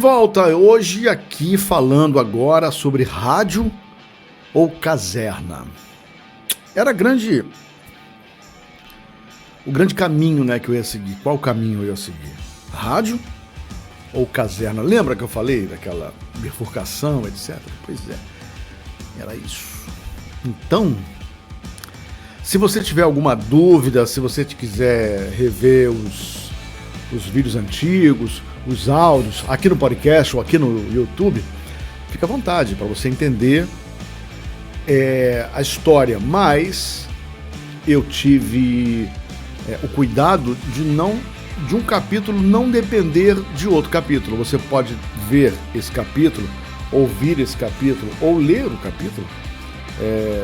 volta hoje aqui falando agora sobre rádio ou caserna. Era o grande caminho, né, que eu ia seguir. Qual caminho eu ia seguir? Rádio ou caserna? Lembra que eu falei daquela bifurcação, etc? Pois é, era isso. Então, se você tiver alguma dúvida, se você quiser rever os vídeos antigos, os áudios, aqui no podcast ou aqui no YouTube, fica à vontade para você entender a história. Mas eu tive o cuidado de um capítulo não depender de outro capítulo. Você pode ver esse capítulo, ouvir esse capítulo ou ler o capítulo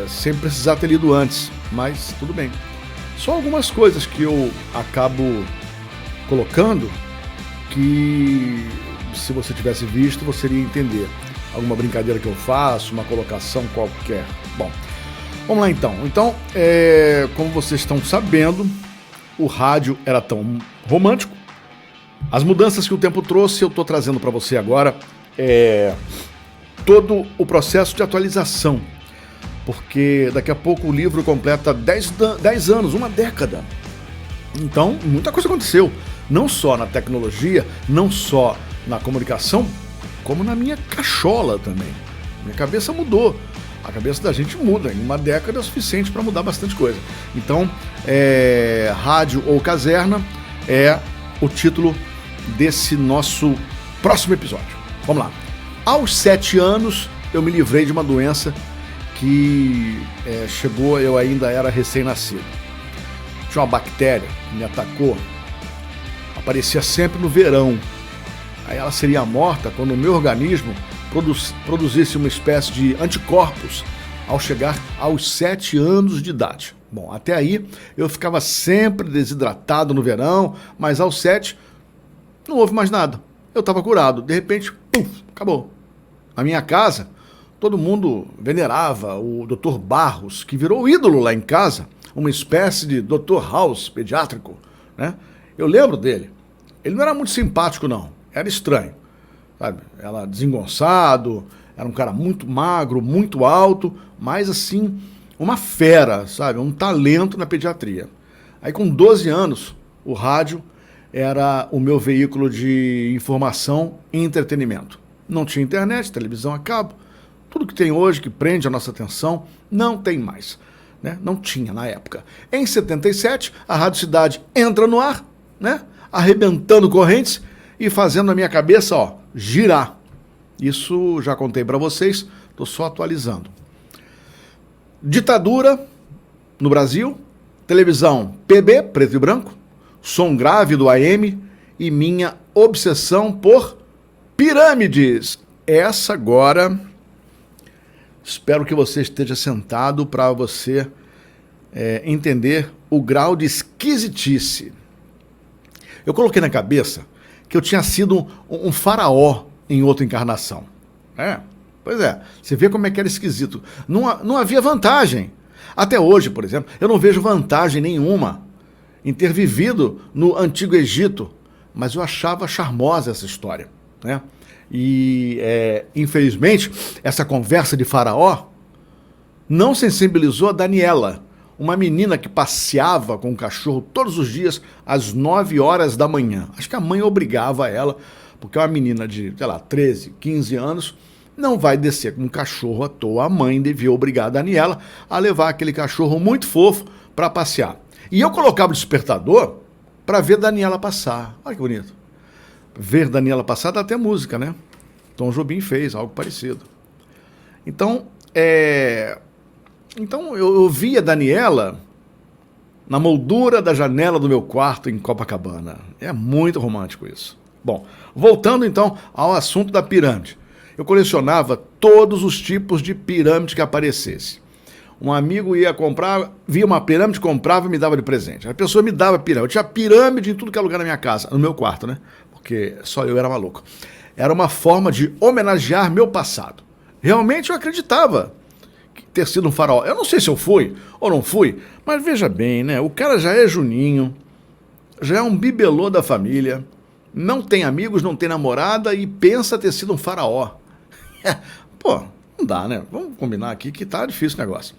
sem precisar ter lido antes, mas tudo bem. Só algumas coisas que eu acabo colocando que, se você tivesse visto, você iria entender. Alguma brincadeira que eu faço, uma colocação qualquer. Bom, vamos lá então. Então, como vocês estão sabendo, o rádio era tão romântico. As mudanças que o tempo trouxe, eu estou trazendo para você agora todo o processo de atualização. Porque daqui a pouco o livro completa 10 anos, uma década. Então, muita coisa aconteceu. Não só na tecnologia, não só na comunicação, como na minha cachola também. Minha cabeça mudou. A cabeça da gente muda. Em uma década é o suficiente para mudar bastante coisa. Então, rádio ou caserna é o título desse nosso próximo episódio. Vamos lá. Aos 7 anos, eu me livrei de uma doença que chegou, eu ainda era recém-nascido. Tinha uma bactéria que me atacou. Aparecia sempre no verão. Aí ela seria morta quando o meu organismo produzisse uma espécie de anticorpos ao chegar aos 7 anos de idade. Bom, até aí eu ficava sempre desidratado no verão, mas aos 7 não houve mais nada. Eu estava curado. De repente, pum, acabou. Na minha casa, todo mundo venerava o Dr. Barros, que virou ídolo lá em casa, uma espécie de Dr. House pediátrico, né? Eu lembro dele. Ele não era muito simpático, não. Era estranho, sabe? Era desengonçado, era um cara muito magro, muito alto, mas assim, uma fera, sabe? Um talento na pediatria. Aí com 12 anos, o rádio era o meu veículo de informação e entretenimento. Não tinha internet, televisão a cabo. Tudo que tem hoje, que prende a nossa atenção, não tem mais, né? Não tinha na época. Em 77, a Rádio Cidade entra no ar, né? Arrebentando correntes e fazendo a minha cabeça, girar. Isso já contei para vocês, estou só atualizando. Ditadura no Brasil, televisão PB, preto e branco, som grave do AM e minha obsessão por pirâmides. Essa agora, espero que você esteja sentado para você entender o grau de esquisitice. Eu coloquei na cabeça que eu tinha sido um faraó em outra encarnação. Pois é, você vê como é que era esquisito. Não havia vantagem. Até hoje, por exemplo, eu não vejo vantagem nenhuma em ter vivido no Antigo Egito, mas eu achava charmosa essa história, né? E, infelizmente, essa conversa de faraó não sensibilizou a Daniela, uma menina que passeava com o cachorro todos os dias às 9 horas da manhã. Acho que a mãe obrigava ela, porque uma menina de, 13, 15 anos não vai descer com um cachorro à toa. A mãe devia obrigar a Daniela a levar aquele cachorro muito fofo para passear. E eu colocava o despertador para ver Daniela passar. Olha que bonito. Ver Daniela passar dá até música, né? Tom Jobim fez algo parecido. Então, eu via a Daniela na moldura da janela do meu quarto em Copacabana. É muito romântico isso. Bom, voltando então ao assunto da pirâmide. Eu colecionava todos os tipos de pirâmide que aparecesse. Um amigo ia comprar, via uma pirâmide, comprava e me dava de presente. A pessoa me dava pirâmide. Eu tinha pirâmide em tudo que é lugar na minha casa, no meu quarto, né? Porque só eu era maluco. Era uma forma de homenagear meu passado. Realmente eu acreditava ter sido um faraó. Eu não sei se eu fui ou não fui, mas veja bem, né? O cara já é Juninho, já é um bibelô da família, não tem amigos, não tem namorada e pensa ter sido um faraó. Pô, não dá, né? Vamos combinar aqui que tá difícil o negócio.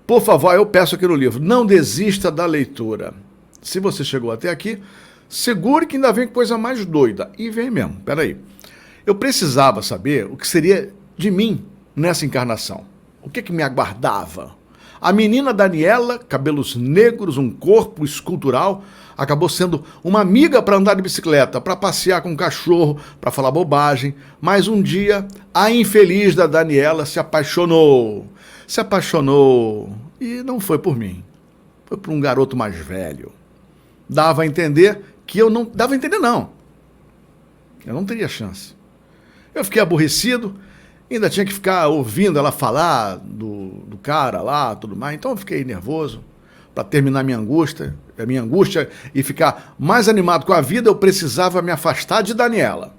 Por favor, eu peço aqui no livro, não desista da leitura. Se você chegou até aqui, segure que ainda vem coisa mais doida. E vem mesmo, peraí. Eu precisava saber o que seria de mim nessa encarnação. O que me aguardava? A menina Daniela, cabelos negros, um corpo escultural, acabou sendo uma amiga para andar de bicicleta, para passear com um cachorro, para falar bobagem. Mas um dia, a infeliz da Daniela se apaixonou. Se apaixonou e não foi por mim. Foi por um garoto mais velho. Dava a entender que eu não... Dava a entender, não. Eu não teria chance. Eu fiquei aborrecido, ainda tinha que ficar ouvindo ela falar do cara lá, tudo mais. Então eu fiquei nervoso. Para terminar minha angústia e ficar mais animado com a vida, eu precisava me afastar de Daniela.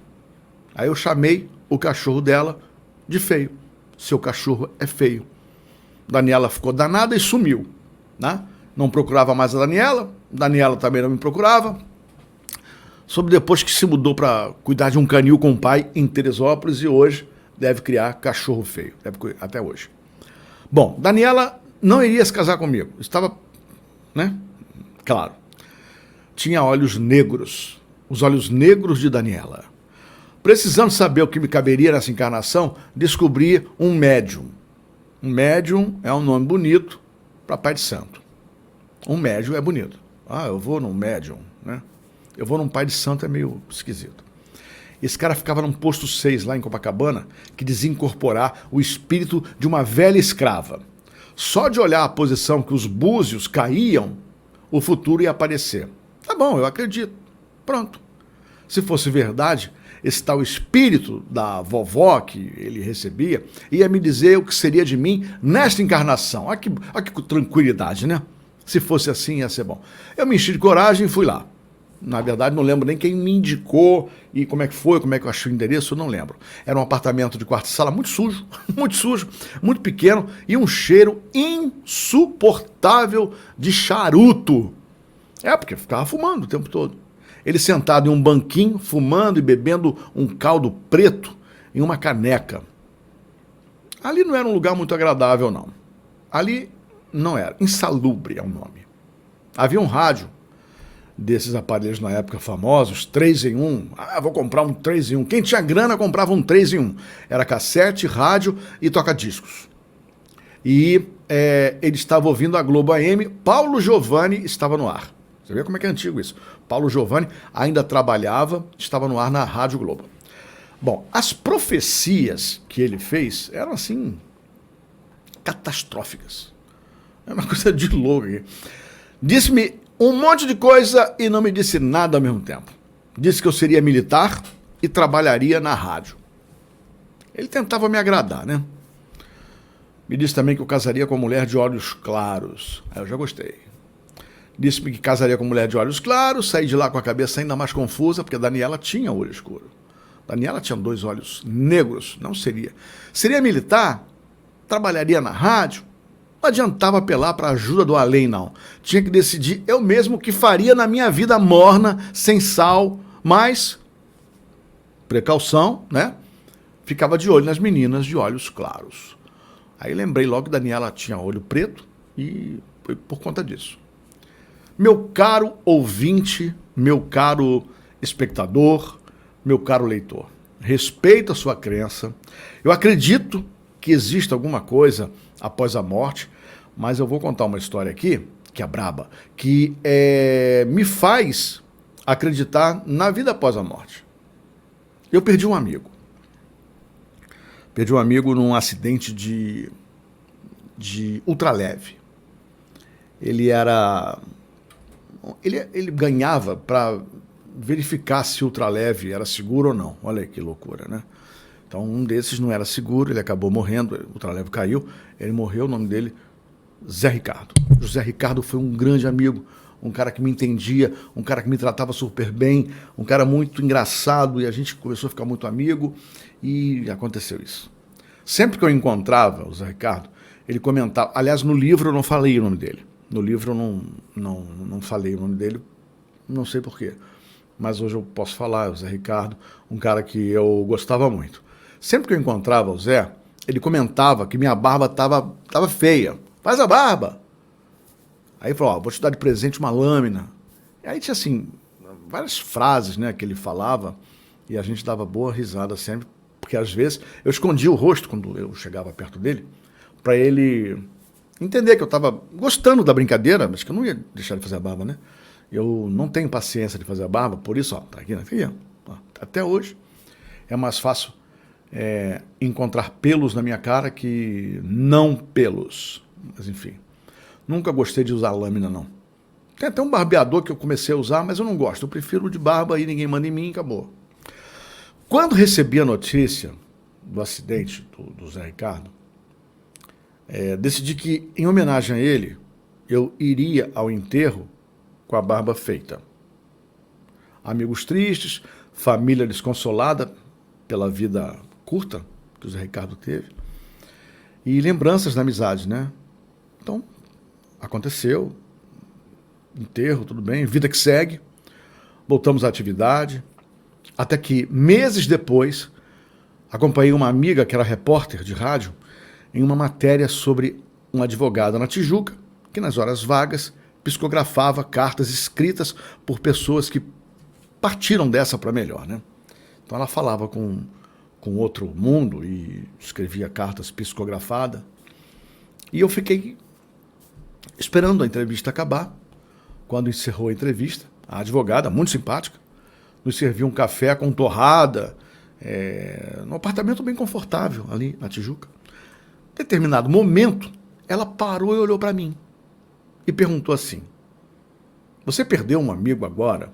Aí eu chamei o cachorro dela de feio. Seu cachorro é feio. Daniela ficou danada e sumiu, né? Não procurava mais a Daniela também não me procurava. Soube depois que se mudou para cuidar de um canil com o pai em Teresópolis e hoje deve criar cachorro feio, até hoje. Bom, Daniela não iria se casar comigo, estava, né? Claro. Tinha olhos negros, os olhos negros de Daniela. Precisando saber o que me caberia nessa encarnação, descobri um médium. Um médium é um nome bonito para pai de santo. Um médium é bonito. Ah, eu vou num médium, né? Eu vou num pai de santo, é meio esquisito. Esse cara ficava num posto 6 lá em Copacabana, que dizia incorporar o espírito de uma velha escrava. Só de olhar a posição que os búzios caíam, o futuro ia aparecer. Tá bom, eu acredito. Pronto. Se fosse verdade, esse tal espírito da vovó que ele recebia ia me dizer o que seria de mim nesta encarnação. Olha que tranquilidade, né? Se fosse assim, ia ser bom. Eu me enchi de coragem e fui lá. Na verdade, não lembro nem quem me indicou e como é que foi, como é que eu achei o endereço, eu não lembro. Era um apartamento de quarto e sala muito sujo, muito pequeno e um cheiro insuportável de charuto. Porque ficava fumando o tempo todo. Ele sentado em um banquinho, fumando e bebendo um caldo preto em uma caneca. Ali não era um lugar muito agradável, não. Ali não era. Insalubre é o nome. Havia um rádio desses aparelhos na época famosos, 3 em 1. Vou comprar um 3 em 1. Quem tinha grana comprava um 3 em 1. Era cassete, rádio e toca-discos. E ele estava ouvindo a Globo AM. Paulo Giovanni estava no ar. Você vê como é que é antigo isso. Paulo Giovanni ainda trabalhava, estava no ar na Rádio Globo. Bom, as profecias que ele fez eram assim, catastróficas. É uma coisa de louco. Disse-me um monte de coisa e não me disse nada ao mesmo tempo. Disse que eu seria militar e trabalharia na rádio. Ele tentava me agradar, né? Me disse também que eu casaria com uma mulher de olhos claros. Aí eu já gostei. Disse-me que casaria com mulher de olhos claros, saí de lá com a cabeça ainda mais confusa, porque a Daniela tinha olho escuro. Daniela tinha 2 olhos negros, não seria. Seria militar, trabalharia na rádio, não adiantava apelar para a ajuda do além, não. Tinha que decidir eu mesmo o que faria na minha vida morna, sem sal, mas, precaução, né? Ficava de olho nas meninas de olhos claros. Aí lembrei logo que Daniela tinha olho preto e foi por conta disso. Meu caro ouvinte, meu caro espectador, meu caro leitor, respeita a sua crença. Eu acredito que existe alguma coisa após a morte, mas eu vou contar uma história aqui, que é braba, que me faz acreditar na vida após a morte. Eu perdi um amigo. Perdi um amigo num acidente de ultraleve. Ele ganhava para verificar se o ultraleve era seguro ou não. Olha aí que loucura, né? Então um desses não era seguro, ele acabou morrendo, o ultraleve caiu, ele morreu, o nome dele, Zé Ricardo. José Ricardo foi um grande amigo, um cara que me entendia, um cara que me tratava super bem, um cara muito engraçado, e a gente começou a ficar muito amigo e aconteceu isso. Sempre que eu encontrava o Zé Ricardo, ele comentava, aliás, no livro eu não falei o nome dele. No livro eu não falei o nome dele, não sei porquê. mas hoje eu posso falar, o Zé Ricardo, um cara que eu gostava muito. Sempre que eu encontrava o Zé, ele comentava que minha barba tava feia. Faz a barba! Aí ele falou, vou te dar de presente uma lâmina. E aí tinha assim, várias frases, né, que ele falava, e a gente dava boa risada sempre, porque às vezes eu escondia o rosto quando eu chegava perto dele, para ele entender que eu estava gostando da brincadeira, mas que eu não ia deixar de fazer a barba, né? Eu não tenho paciência de fazer a barba, por isso, tá aqui, ó, até hoje é mais fácil encontrar pelos na minha cara que não pelos. Mas enfim, nunca gostei de usar lâmina, não. Tem até um barbeador que eu comecei a usar, mas eu não gosto. Eu prefiro o de barba e ninguém manda em mim e acabou. Quando recebi a notícia do acidente do Zé Ricardo, decidi que, em homenagem a ele, eu iria ao enterro com a barba feita. Amigos tristes, família desconsolada pela vida curta que o Zé Ricardo teve, e lembranças da amizade, né? Então, aconteceu, enterro, tudo bem, vida que segue, voltamos à atividade, até que, meses depois, acompanhei uma amiga que era repórter de rádio em uma matéria sobre uma advogada na Tijuca que, nas horas vagas, psicografava cartas escritas por pessoas que partiram dessa para melhor, né? Então ela falava com outro mundo e escrevia cartas psicografadas. E eu fiquei esperando a entrevista acabar. Quando encerrou a entrevista, a advogada, muito simpática, nos serviu um café com torrada, num apartamento bem confortável ali na Tijuca. Em determinado momento, ela parou e olhou para mim e perguntou assim, você perdeu um amigo agora?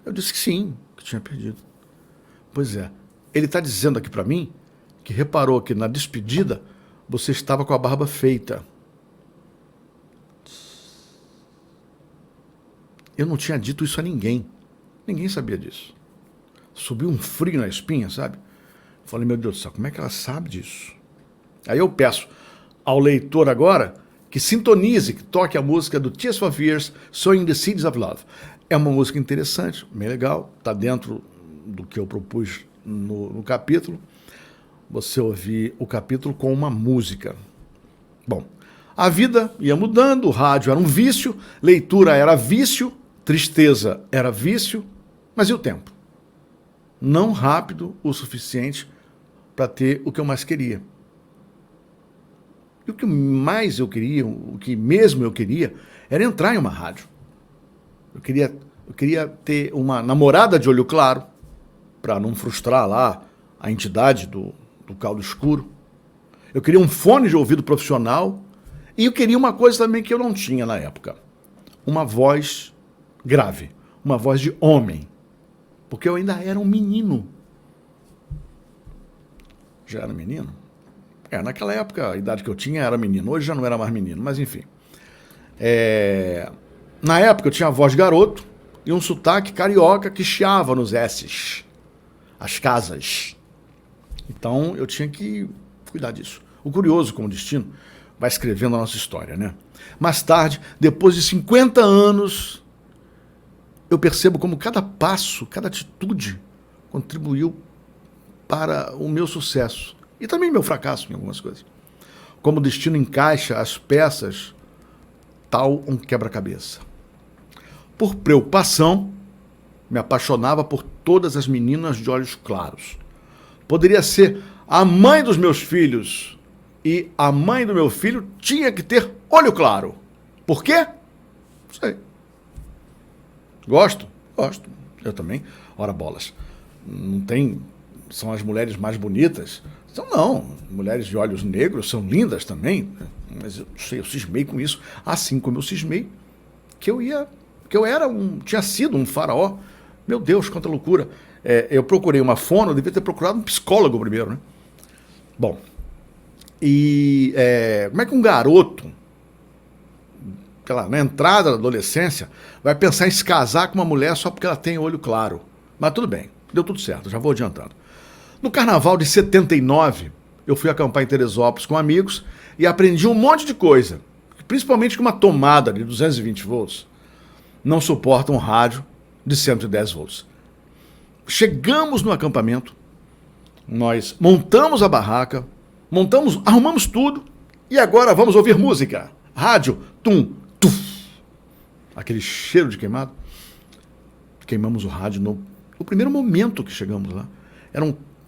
Eu disse que sim, que tinha perdido. Pois é, ele está dizendo aqui para mim que reparou que na despedida você estava com a barba feita. Eu não tinha dito isso a ninguém. Ninguém sabia disso. Subiu um frio na espinha, sabe? Falei, meu Deus do céu, como é que ela sabe disso? Aí eu peço ao leitor agora que sintonize, que toque a música do Tears for Fears, Sowing the Seeds of Love. É uma música interessante, bem legal, está dentro do que eu propus no capítulo. Você ouvir o capítulo com uma música. Bom, a vida ia mudando, o rádio era um vício, leitura era vício, tristeza era vício, mas e o tempo? Não rápido o suficiente para ter o que eu mais queria. E o que mais eu queria, o que mesmo eu queria, era entrar em uma rádio. Eu queria ter uma namorada de olho claro, para não frustrar lá a entidade do caldo escuro. Eu queria um fone de ouvido profissional e eu queria uma coisa também que eu não tinha na época. Uma voz grave, uma voz de homem. Porque eu ainda era um menino. Já era menino? Naquela época, a idade que eu tinha era menino. Hoje já não era mais menino, mas enfim. Na época eu tinha a voz de garoto e um sotaque carioca que chiava nos S's. As casas. Então eu tinha que cuidar disso. O curioso, como destino, vai escrevendo a nossa história, né? Mais tarde, depois de 50 anos, eu percebo como cada passo, cada atitude contribuiu para o meu sucesso. E também meu fracasso em algumas coisas. Como o destino encaixa as peças, tal um quebra-cabeça. Por preocupação, me apaixonava por todas as meninas de olhos claros. Poderia ser a mãe dos meus filhos e a mãe do meu filho tinha que ter olho claro. Por quê? Não sei. Gosto? Gosto. Eu também. Ora bolas. Não tem... São as mulheres mais bonitas? Então não. Mulheres de olhos negros são lindas também. Mas eu não sei, eu cismei com isso. Assim como eu cismei que eu tinha sido um faraó. Meu Deus, quanta loucura. Eu procurei uma fono, eu devia ter procurado um psicólogo primeiro, né? Bom, e como é que um garoto, sei lá, na entrada da adolescência, vai pensar em se casar com uma mulher só porque ela tem olho claro? Mas tudo bem, deu tudo certo, já vou adiantando. No carnaval de 79, eu fui acampar em Teresópolis com amigos e aprendi um monte de coisa, principalmente que uma tomada de 220 volts não suporta um rádio de 110 volts. Chegamos no acampamento, nós montamos a barraca, arrumamos tudo e agora vamos ouvir música. Rádio, tum, tuf. Aquele cheiro de queimado. Queimamos o rádio no primeiro momento que chegamos lá.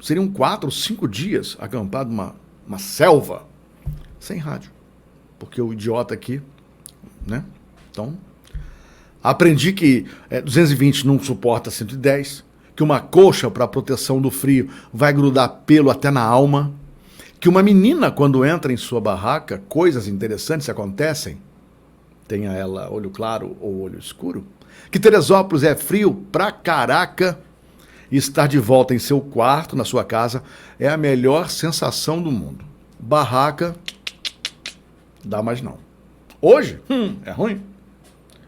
Seriam 4 ou 5 dias acampado numa selva sem rádio. Porque o idiota aqui, né? Então, aprendi que 220 não suporta 110, que uma colcha para proteção do frio vai grudar pelo até na alma, que uma menina, quando entra em sua barraca, coisas interessantes acontecem, tenha ela olho claro ou olho escuro, que Teresópolis é frio pra caraca e estar de volta em seu quarto, na sua casa, é a melhor sensação do mundo. Barraca, dá mais não. Hoje, é ruim.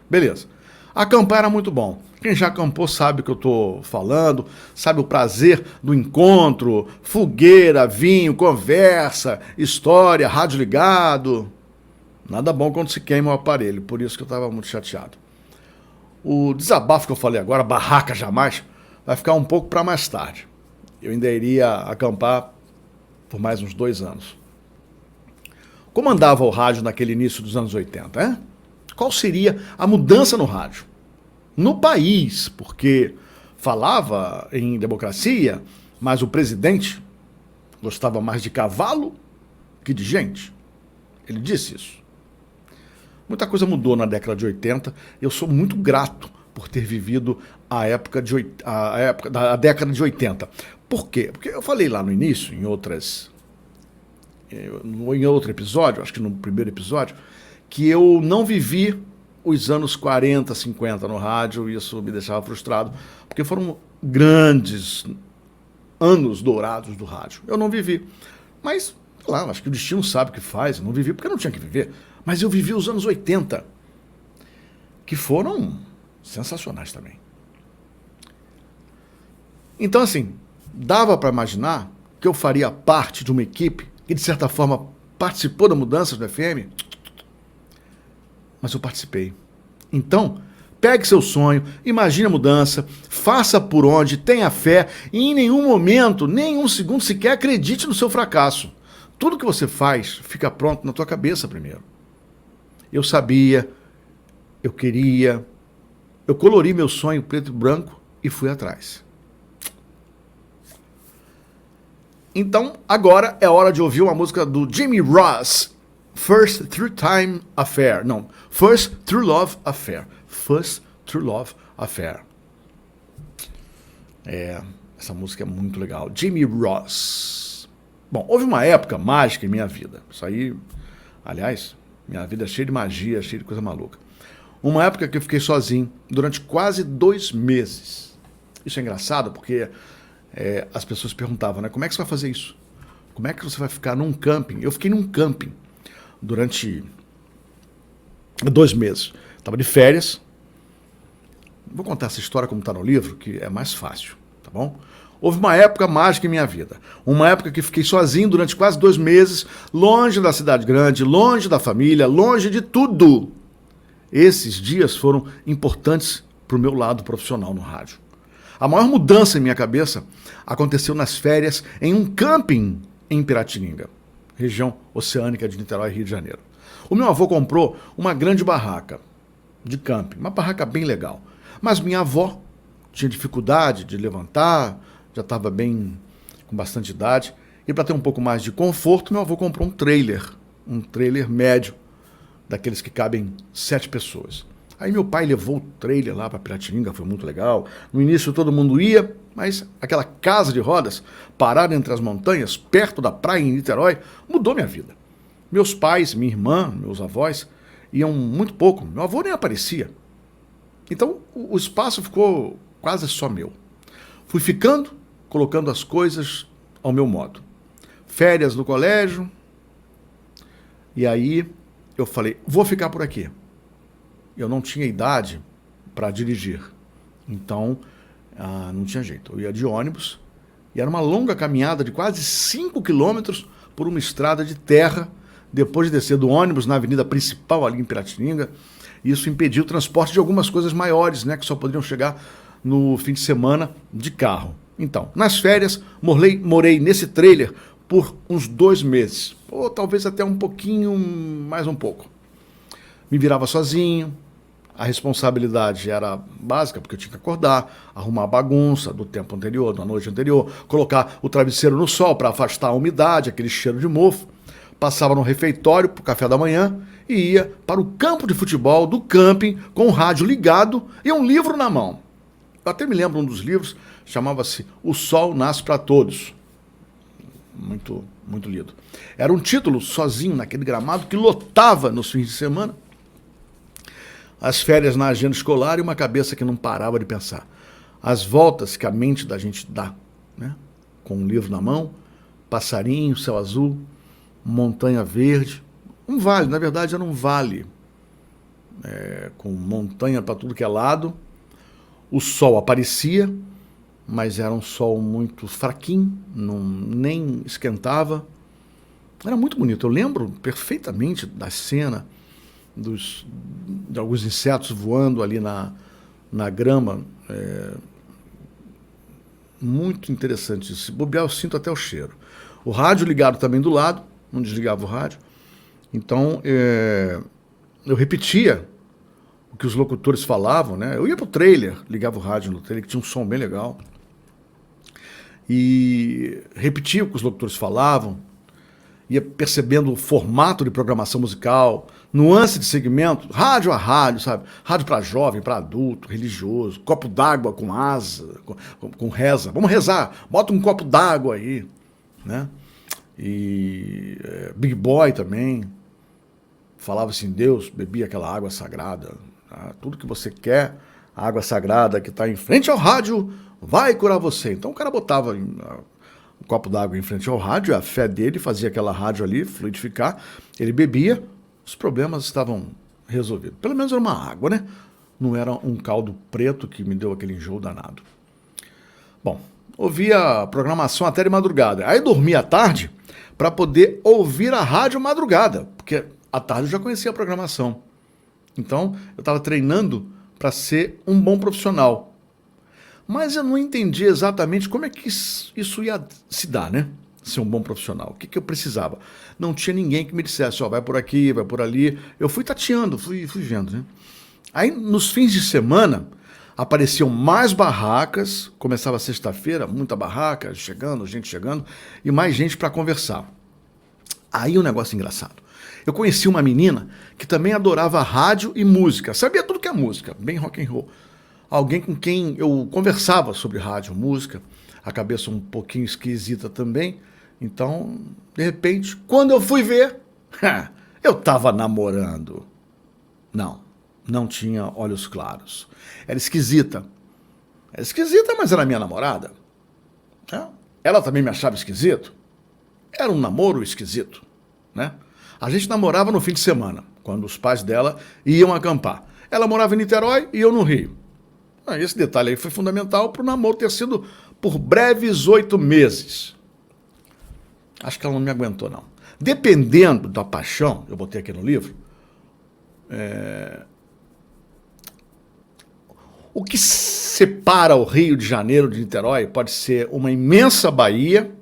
Beleza. Acampar era muito bom. Quem já acampou sabe o que eu estou falando, sabe o prazer do encontro, fogueira, vinho, conversa, história, rádio ligado. Nada bom quando se queima o aparelho, por isso que eu estava muito chateado. O desabafo que eu falei agora, barraca jamais, vai ficar um pouco para mais tarde. Eu ainda iria acampar por mais uns 2 anos. Como andava o rádio naquele início dos anos 80, hein? Qual seria a mudança no rádio? No país, porque falava em democracia, mas o presidente gostava mais de cavalo que de gente. Ele disse isso. Muita coisa mudou na década de 80. Eu sou muito grato por ter vivido a década de 80. Por quê? Porque eu falei lá no início, em outro episódio, acho que no primeiro episódio, que eu não vivi os anos 40, 50 no rádio, e isso me deixava frustrado, porque foram grandes anos dourados do rádio. Eu não vivi. Mas, sei lá, acho que o destino sabe o que faz. Eu não vivi porque eu não tinha que viver. Mas eu vivi os anos 80, que foram sensacionais também. Então, assim, dava para imaginar que eu faria parte de uma equipe que, de certa forma, participou da mudança do FM, mas eu participei. Então, pegue seu sonho, imagine a mudança, faça por onde, tenha fé e em nenhum momento, nem um segundo sequer acredite no seu fracasso. Tudo que você faz fica pronto na tua cabeça primeiro. Eu sabia, eu queria, eu colori meu sonho preto e branco e fui atrás. Então, agora é hora de ouvir uma música do Jimmy Ross, First True Time Affair. Não, First True Love Affair. First True Love Affair. Essa música é muito legal. Jimmy Ross. Bom, houve uma época mágica em minha vida. Isso aí, aliás, minha vida é cheia de magia, cheia de coisa maluca. Uma época que eu fiquei sozinho durante quase 2 meses. Isso é engraçado porque as pessoas perguntavam, né? Como é que você vai fazer isso? Como é que você vai ficar num camping? Eu fiquei num camping durante 2 meses. Estava de férias. Vou contar essa história como está no livro, que é mais fácil, tá bom? Houve uma época mágica em minha vida. Uma época que fiquei sozinho durante quase 2 meses, longe da cidade grande, longe da família, longe de tudo. Esses dias foram importantes para o meu lado profissional no rádio. A maior mudança em minha cabeça aconteceu nas férias em um camping em Piratininga, região oceânica de Niterói, Rio de Janeiro. O meu avô comprou uma grande barraca de camping, uma barraca bem legal. Mas minha avó tinha dificuldade de levantar, já estava bem com bastante idade. E para ter um pouco mais de conforto, meu avô comprou um trailer médio, daqueles que cabem 7 pessoas. Aí meu pai levou o trailer lá para Piratininga, foi muito legal. No início todo mundo ia, mas aquela casa de rodas, parada entre as montanhas, perto da praia em Niterói, mudou minha vida. Meus pais, minha irmã, meus avós, iam muito pouco. Meu avô nem aparecia. Então o espaço ficou quase só meu. Fui ficando, colocando as coisas ao meu modo. Férias no colégio. E aí eu falei, vou ficar por aqui. Eu não tinha idade para dirigir. Então, não tinha jeito. Eu ia de ônibus e era uma longa caminhada de quase 5 quilômetros por uma estrada de terra. Depois de descer do ônibus na avenida principal ali em Piratininga, e isso impediu o transporte de algumas coisas maiores, né, que só poderiam chegar no fim de semana de carro. Então, nas férias, morei nesse trailer por uns 2 meses, ou talvez até um pouquinho, mais um pouco. Me virava sozinho, a responsabilidade era básica, porque eu tinha que acordar, arrumar a bagunça do tempo anterior, da noite anterior, colocar o travesseiro no sol para afastar a umidade, aquele cheiro de mofo. Passava no refeitório para o café da manhã e ia para o campo de futebol do camping com o rádio ligado e um livro na mão. Eu até me lembro um dos livros, chamava-se O Sol Nasce para Todos. Muito, muito lido. Era um título sozinho naquele gramado que lotava nos fins de semana. As férias na agenda escolar e uma cabeça que não parava de pensar. As voltas que a mente da gente dá, né? Com um livro na mão, passarinho, céu azul, montanha verde. Um vale, na verdade era um vale, com montanha para tudo que é lado. O sol aparecia, mas era um sol muito fraquinho, nem esquentava. Era muito bonito. Eu lembro perfeitamente da cena de alguns insetos voando ali na grama. Muito interessante. Se bobear, eu sinto até o cheiro. O rádio ligado também do lado, não desligava o rádio. Então, eu repetia o que os locutores falavam, né? Eu ia pro trailer, ligava o rádio no trailer, que tinha um som bem legal. E repetia o que os locutores falavam, ia percebendo o formato de programação musical, nuance de segmento, rádio a rádio, sabe? Rádio para jovem, para adulto, religioso, copo d'água com asa, com reza. Vamos rezar, bota um copo d'água aí, né? E Big Boy também falava-se em Deus, bebia aquela água sagrada. Tá? Tudo que você quer, a água sagrada que está em frente ao rádio vai curar você. Então o cara botava um copo d'água em frente ao rádio, a fé dele fazia aquela rádio ali fluidificar, ele bebia, os problemas estavam resolvidos. Pelo menos era uma água, né? Não era um caldo preto que me deu aquele enjoo danado. Bom, ouvia a programação até de madrugada. Aí dormia à tarde para poder ouvir a rádio madrugada, porque à tarde eu já conhecia a programação. Então, eu estava treinando para ser um bom profissional. Mas eu não entendi exatamente como é que isso ia se dar, né? Ser um bom profissional. O que eu precisava? Não tinha ninguém que me dissesse, vai por aqui, vai por ali. Eu fui tateando, fui vendo, né? Aí, nos fins de semana, apareciam mais barracas, começava sexta-feira, muita barraca, gente chegando, e mais gente para conversar. Aí um negócio engraçado. Eu conheci uma menina que também adorava rádio e música, sabia tudo que é música, bem rock and roll. Alguém com quem eu conversava sobre rádio, música, a cabeça um pouquinho esquisita também. Então, de repente, quando eu fui ver, eu estava namorando. Não tinha olhos claros. Era esquisita, mas era minha namorada. Ela também me achava esquisito. Era um namoro esquisito, né? A gente namorava no fim de semana, quando os pais dela iam acampar. Ela morava em Niterói e eu no Rio. Esse detalhe aí foi fundamental para o namoro ter sido por breves 8 meses. Acho que ela não me aguentou, não. Dependendo da paixão, eu botei aqui no livro, o que separa o Rio de Janeiro de Niterói pode ser uma imensa baía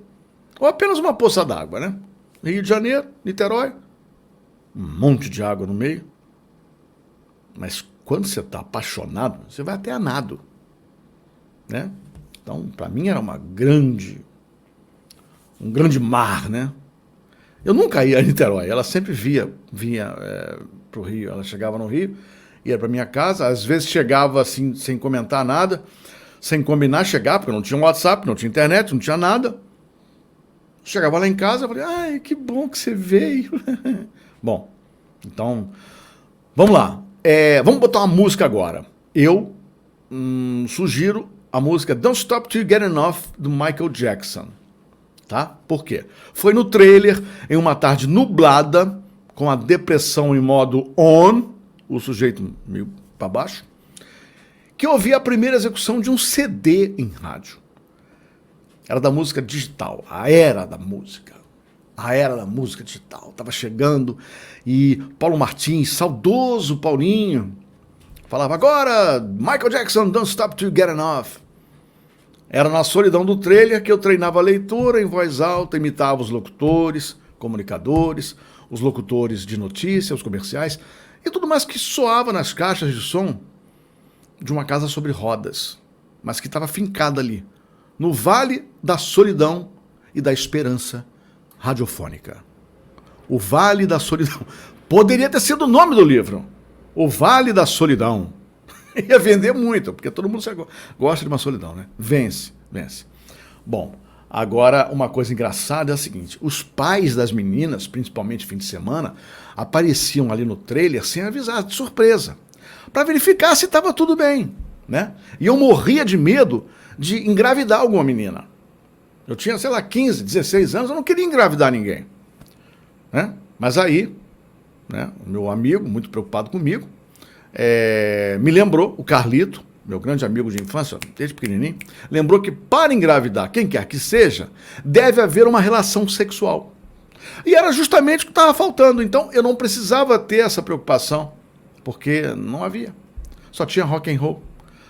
ou apenas uma poça d'água, né? Rio de Janeiro, Niterói, um monte de água no meio. Mas quando você está apaixonado, você vai até a nado, né? Então, para mim era um grande mar, né? Eu nunca ia a Niterói, ela sempre vinha para o Rio, ela chegava no Rio, ia para minha casa, às vezes chegava assim, sem comentar nada, sem combinar, chegava, porque não tinha WhatsApp, não tinha internet, não tinha nada. Chegava lá em casa, eu falei, ai, que bom que você veio. Bom, então, vamos lá. Vamos botar uma música agora. Eu sugiro a música Don't Stop Till You Get Enough, do Michael Jackson. Tá? Por quê? Foi no trailer, em uma tarde nublada, com a depressão em modo on, o sujeito meio para baixo, que eu ouvi a primeira execução de um CD em rádio. Era da música digital, a era da música. A era da música digital estava chegando e Paulo Martins, saudoso Paulinho, falava: agora, Michael Jackson, Don't Stop Till You Get Enough. Era na solidão do trailer que eu treinava a leitura em voz alta, imitava os locutores, comunicadores, os locutores de notícias, os comerciais e tudo mais que soava nas caixas de som de uma casa sobre rodas, mas que estava fincada ali, no Vale da Solidão e da Esperança Radiofônica. O Vale da Solidão. Poderia ter sido o nome do livro. O Vale da Solidão. Ia vender muito, porque todo mundo gosta de uma solidão, né? Vence. Bom, agora uma coisa engraçada é a seguinte: os pais das meninas, principalmente fim de semana, apareciam ali no trailer sem avisar, de surpresa, para verificar se estava tudo bem, né? E eu morria de medo de engravidar alguma menina. Eu tinha, 15, 16 anos, eu não queria engravidar ninguém, né? Mas aí, né, o meu amigo, muito preocupado comigo, me lembrou, o Carlito, meu grande amigo de infância, desde pequenininho, lembrou que para engravidar, quem quer que seja, deve haver uma relação sexual. E era justamente o que estava faltando, então eu não precisava ter essa preocupação, porque não havia. Só tinha rock and roll,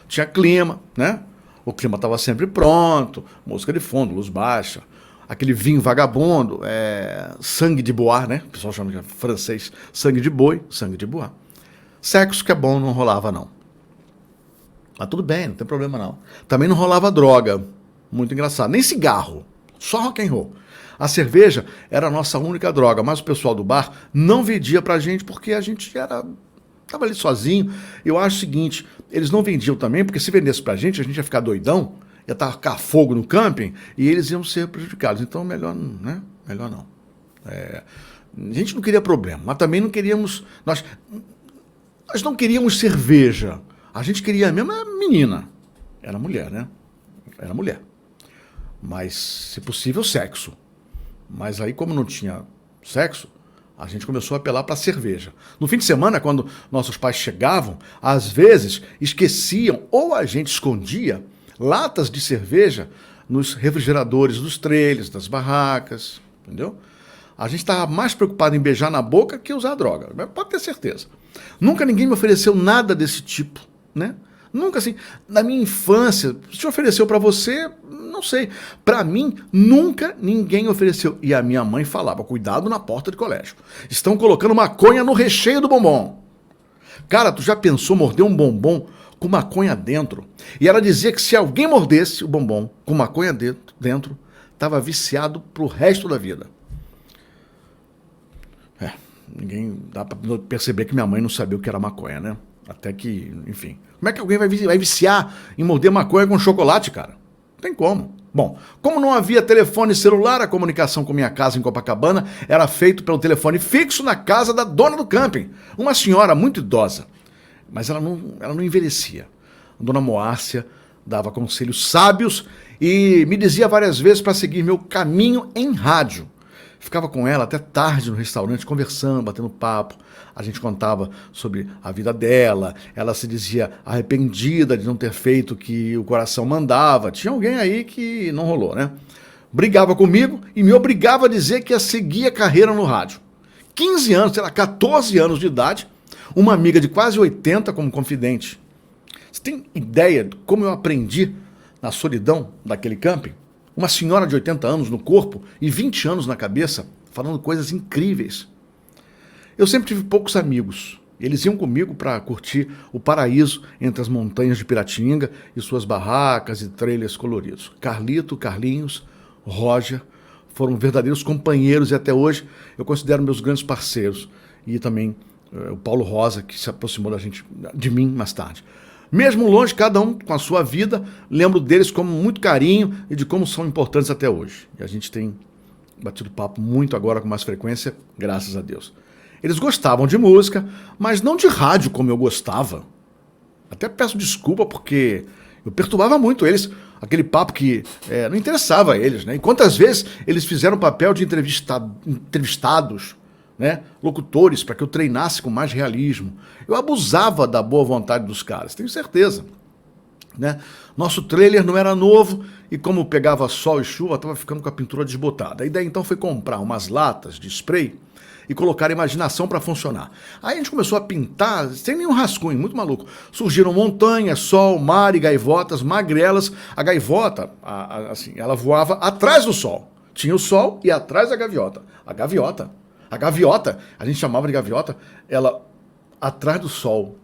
tinha clima, né? O clima estava sempre pronto, música de fundo, luz baixa, aquele vinho vagabundo, sangue de bois, né? O pessoal chama de francês, sangue de boi, sangue de bois. Sexo que é bom não rolava, não. Mas tudo bem, não tem problema não. Também não rolava droga, muito engraçado. Nem cigarro, só rock and roll. A cerveja era a nossa única droga, mas o pessoal do bar não vendia pra gente porque a gente tava ali sozinho. Eu acho o seguinte, eles não vendiam também, porque se vendesse pra gente, a gente ia ficar doidão, ia tacar fogo no camping e eles iam ser prejudicados. Então melhor, né? Melhor não. A gente não queria problema, mas também não queríamos... Nós não queríamos cerveja. A gente queria mesmo a menina. Era mulher, né? Era mulher. Mas, se possível, sexo. Mas aí, como não tinha sexo, a gente começou a apelar para a cerveja. No fim de semana, quando nossos pais chegavam, às vezes esqueciam ou a gente escondia latas de cerveja nos refrigeradores dos trailers, das barracas, entendeu? A gente estava mais preocupado em beijar na boca que usar droga, pode ter certeza. Nunca ninguém me ofereceu nada desse tipo, né? Nunca assim. Na minha infância, se ofereceu para você, não sei. Para mim, nunca ninguém ofereceu. E a minha mãe falava: cuidado na porta de colégio. Estão colocando maconha no recheio do bombom. Cara, tu já pensou morder um bombom com maconha dentro? E ela dizia que se alguém mordesse o bombom com maconha dentro, estava viciado pro resto da vida. Ninguém dá pra perceber que minha mãe não sabia o que era maconha, né? Até que, enfim. Como é que alguém vai viciar em morder maconha com chocolate, cara? Não tem como. Bom, como não havia telefone celular, a comunicação com minha casa em Copacabana era feita pelo telefone fixo na casa da dona do camping. Uma senhora muito idosa. Mas ela não envelhecia. A dona Moárcia dava conselhos sábios e me dizia várias vezes para seguir meu caminho em rádio. Ficava com ela até tarde no restaurante, conversando, batendo papo. A gente contava sobre a vida dela. Ela se dizia arrependida de não ter feito o que o coração mandava. Tinha alguém aí que não rolou, né? Brigava comigo e me obrigava a dizer que ia seguir a carreira no rádio. 15 anos, 14 anos de idade, uma amiga de quase 80 como confidente. Você tem ideia de como eu aprendi na solidão daquele camping? Uma senhora de 80 anos no corpo e 20 anos na cabeça, falando coisas incríveis. Eu sempre tive poucos amigos. Eles iam comigo para curtir o paraíso entre as montanhas de Piratininga e suas barracas e trailers coloridos. Carlito, Carlinhos, Roger foram verdadeiros companheiros e até hoje eu considero meus grandes parceiros. E também o Paulo Rosa, que se aproximou de mim mais tarde. Mesmo longe, cada um com a sua vida, lembro deles com muito carinho e de como são importantes até hoje. E a gente tem batido papo muito agora com mais frequência, graças a Deus. Eles gostavam de música, mas não de rádio como eu gostava. Até peço desculpa porque eu perturbava muito eles, aquele papo que não interessava a eles, né? E quantas vezes eles fizeram o papel de entrevistados, né, locutores, para que eu treinasse com mais realismo. Eu abusava da boa vontade dos caras, tenho certeza. né? Nosso trailer não era novo e como pegava sol e chuva, estava ficando com a pintura desbotada. A ideia então foi comprar umas latas de spray e colocar a imaginação para funcionar. Aí a gente começou a pintar sem nenhum rascunho, muito maluco. Surgiram montanhas, sol, mar e gaivotas magrelas. A gaivota, assim, ela voava atrás do sol. Tinha o sol e atrás a gaviota. A gaviota, a gente chamava de gaviota, ela atrás do sol.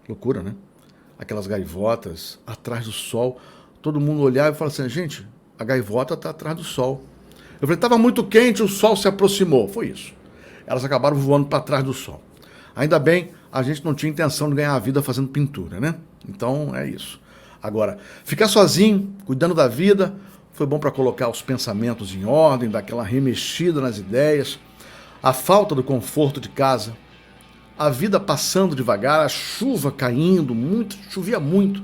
Loucura, né? Aquelas gaivotas atrás do sol. Todo mundo olhava e falava assim, gente, a gaivota está atrás do sol. Eu falei, estava muito quente, o sol se aproximou. Foi isso. Elas acabaram voando para trás do sol. Ainda bem, a gente não tinha intenção de ganhar a vida fazendo pintura, né? Então, é isso. Agora, ficar sozinho, cuidando da vida, foi bom para colocar os pensamentos em ordem, dar aquela remexida nas ideias. A falta do conforto de casa, a vida passando devagar, a chuva caindo, chovia muito.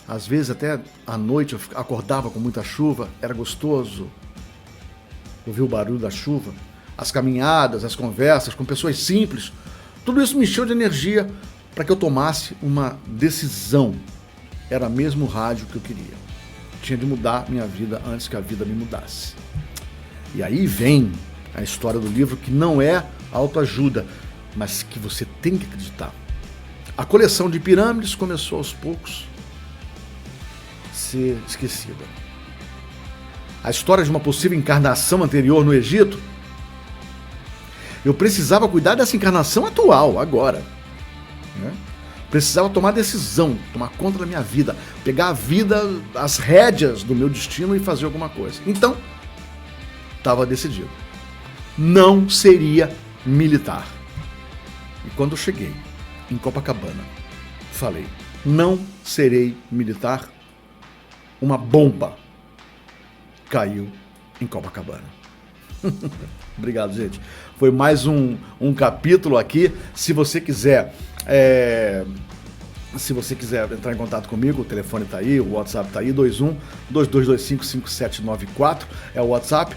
Às vezes até à noite eu acordava com muita chuva, era gostoso ouvir o barulho da chuva, as caminhadas, as conversas com pessoas simples. Tudo isso me encheu de energia para que eu tomasse uma decisão. Era mesmo o rádio que eu queria. Tinha de mudar minha vida antes que a vida me mudasse. E aí vem a história do livro que não é autoajuda, mas que você tem que acreditar. A coleção de pirâmides começou aos poucos a ser esquecida. A história de uma possível encarnação anterior no Egito, eu precisava cuidar dessa encarnação atual, agora. Né? Precisava tomar decisão, tomar conta da minha vida, pegar a vida, as rédeas do meu destino e fazer alguma coisa. Então, estava decidido. Não seria militar. E quando eu cheguei em Copacabana, falei, não serei militar, uma bomba caiu em Copacabana. Obrigado, gente. Foi mais um capítulo aqui. Se você quiser entrar em contato comigo, o telefone está aí, o WhatsApp está aí, 21-2225-5794, é o WhatsApp.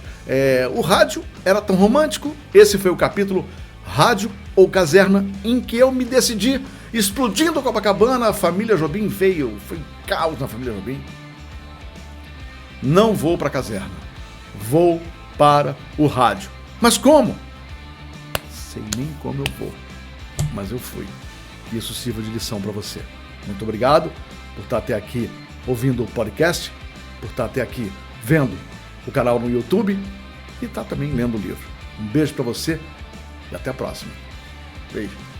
O rádio era tão romântico, esse foi o capítulo Rádio ou Caserna, em que eu me decidi, explodindo Copacabana, a família Jobim veio, foi caos na família Jobim. Não vou para a caserna, vou para o rádio. Mas como? Sei nem como eu vou, mas eu fui. Isso sirva de lição para você. Muito obrigado por estar até aqui ouvindo o podcast, por estar até aqui vendo o canal no YouTube e estar também lendo o livro. Um beijo para você e até a próxima. Beijo.